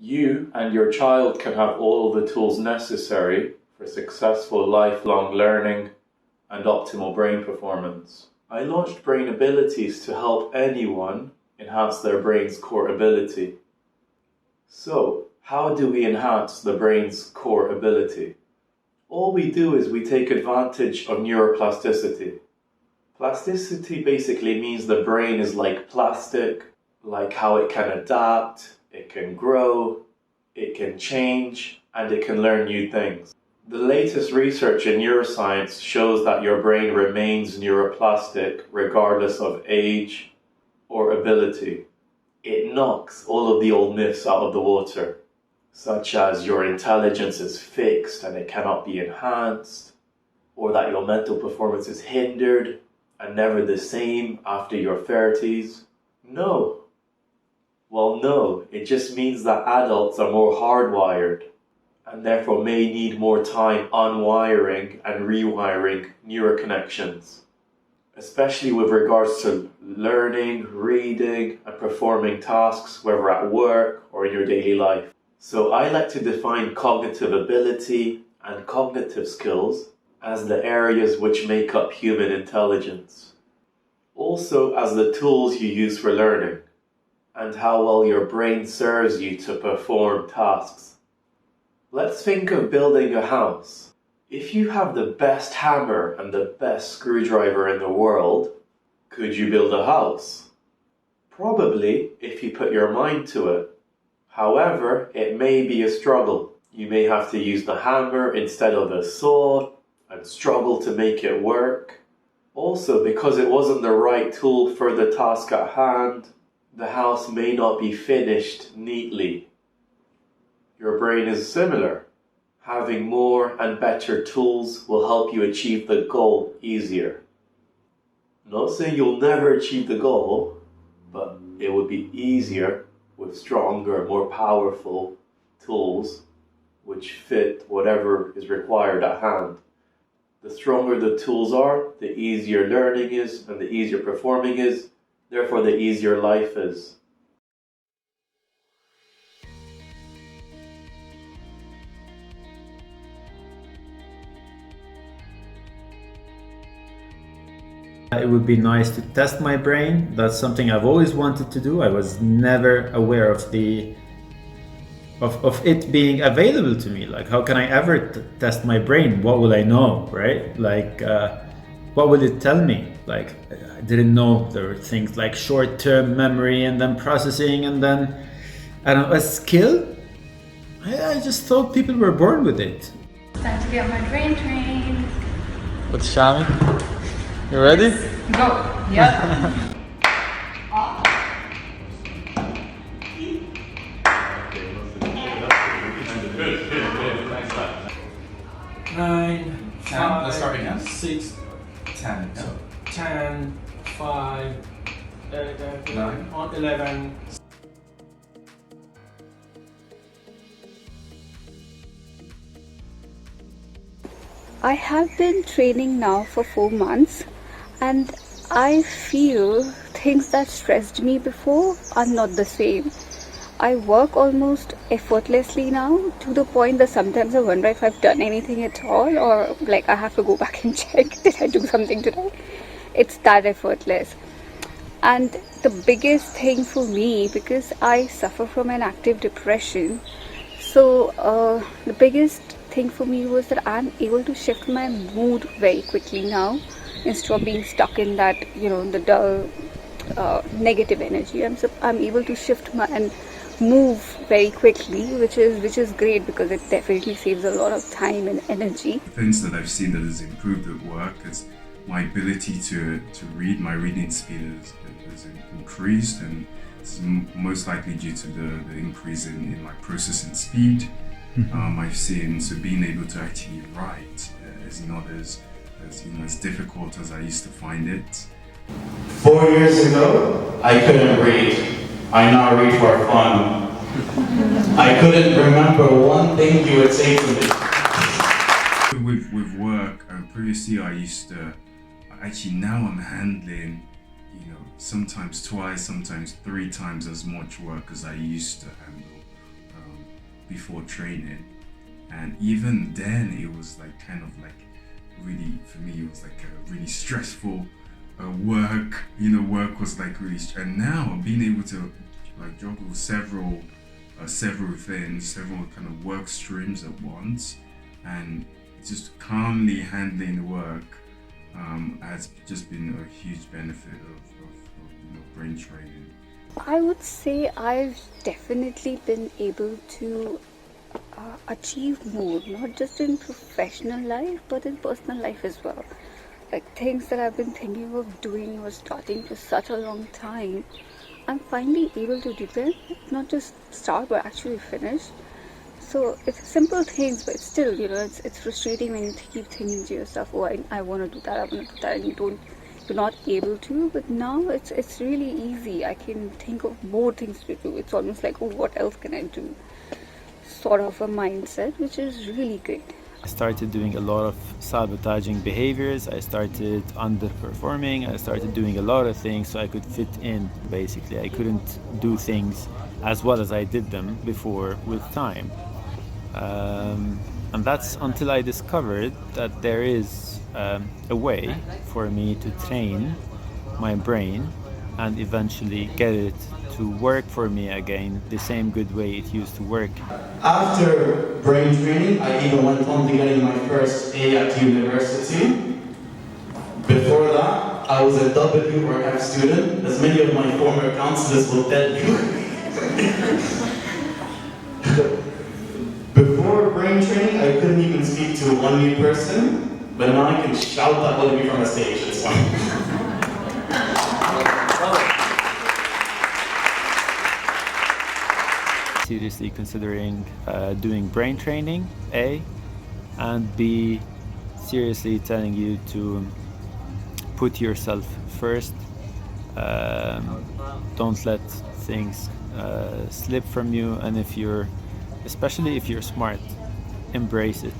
You and your child can have all the tools necessary for successful lifelong learning and optimal brain performance. I launched Brain Abilities to help anyone enhance their brain's core ability. So, how do we enhance the brain's core ability? All we do is we take advantage of neuroplasticity. Plasticity basically means the brain is like plastic, like how it can adapt, it can grow, it can change, and it can learn new things. The latest research in neuroscience shows that your brain remains neuroplastic regardless of age or ability. It knocks all of the old myths out of the water, such as your intelligence is fixed and it cannot be enhanced, or that your mental performance is hindered and never the same after your 30s. No. Well, no, it just means that adults are more hardwired and therefore may need more time unwiring and rewiring neuroconnections, especially with regards to learning, reading, and performing tasks, whether at work or in your daily life. So I like to define cognitive ability and cognitive skills as the areas which make up human intelligence. Also as the tools you use for learning, and how well your brain serves you to perform tasks. Let's think of building a house. If you have the best hammer and the best screwdriver in the world, could you build a house? Probably, if you put your mind to it. However, it may be a struggle. You may have to use the hammer instead of a saw and struggle to make it work. Also, because it wasn't the right tool for the task at hand, the house may not be finished neatly. Your brain is similar. Having more and better tools will help you achieve the goal easier. Not saying you'll never achieve the goal, but it would be easier with stronger, more powerful tools which fit whatever is required at hand. The stronger the tools are, the easier learning is and the easier performing is, therefore the easier life is. It would be nice to test my brain. That's something I've always wanted to do. I was never aware of it being available to me. Like, how can I ever test my brain? What will I know, right? Like, what will it tell me? Like, I didn't know there were things like short-term memory and then processing and then, I don't know, a skill? I just thought people were born with it. Time to get my brain trained. What's Shami? You ready? Go. Yeah. 9, 10. Let's start again. 6, 10. Yeah. 10, 5, 9. on 11. I have been training now for 4 months, and I feel things that stressed me before are not the same. I work almost effortlessly now, to the point that sometimes I wonder if I've done anything at all, or like I have to go back and check, did I do something today? It's that effortless. And the biggest thing for me, because I suffer from an active depression, so the biggest thing for me was that I'm able to shift my mood very quickly now, instead of being stuck in that, the dull, negative energy. I'm able to shift and move very quickly, which is great, because it definitely saves a lot of time and energy. Things that I've seen that has improved at work is my ability to read. My reading speed has increased, and it's most likely due to the increase in my processing speed. I've seen being able to actually write is not as difficult as I used to find it. 4 years ago, I couldn't read. I now read for fun. I couldn't remember one thing you would say to me. With work, previously I used to, actually now I'm handling, sometimes twice, sometimes 3 times as much work as I used to handle. before training, and even then it was like kind of like really, for me it was like a really stressful work. Work was like really, and now being able to like juggle several things, several kind of work streams at once, and just calmly handling work has just been a huge benefit of brain training. I would say I've definitely been able to achieve more, not just in professional life but in personal life as well. Like things that I've been thinking of doing or starting for such a long time, I'm finally able to do them. Not just start but actually finish. So it's simple things, but still, it's frustrating when you keep thinking to yourself, oh, I want to do that, and you're not able to. But now it's really easy. I can think of more things to do. It's almost like, oh, what else can I do? Sort of a mindset, which is really great. I started doing a lot of sabotaging behaviors. I started underperforming. I started doing a lot of things so I could fit in. Basically, I couldn't do things as well as I did them before with time. And that's until I discovered that there is a way for me to train my brain and eventually get it to work for me again the same good way it used to work. After brain training, I even went on to getting my first A at university. Before that, I was a W or F student, as many of my former counselors will tell you. Before brain training, I couldn't even speak to one new person, but now I can shout that with me from a stage. It's fine. Seriously considering doing brain training, A, and B, seriously telling you to put yourself first. Don't let things slip from you, and especially if you're smart, embrace it.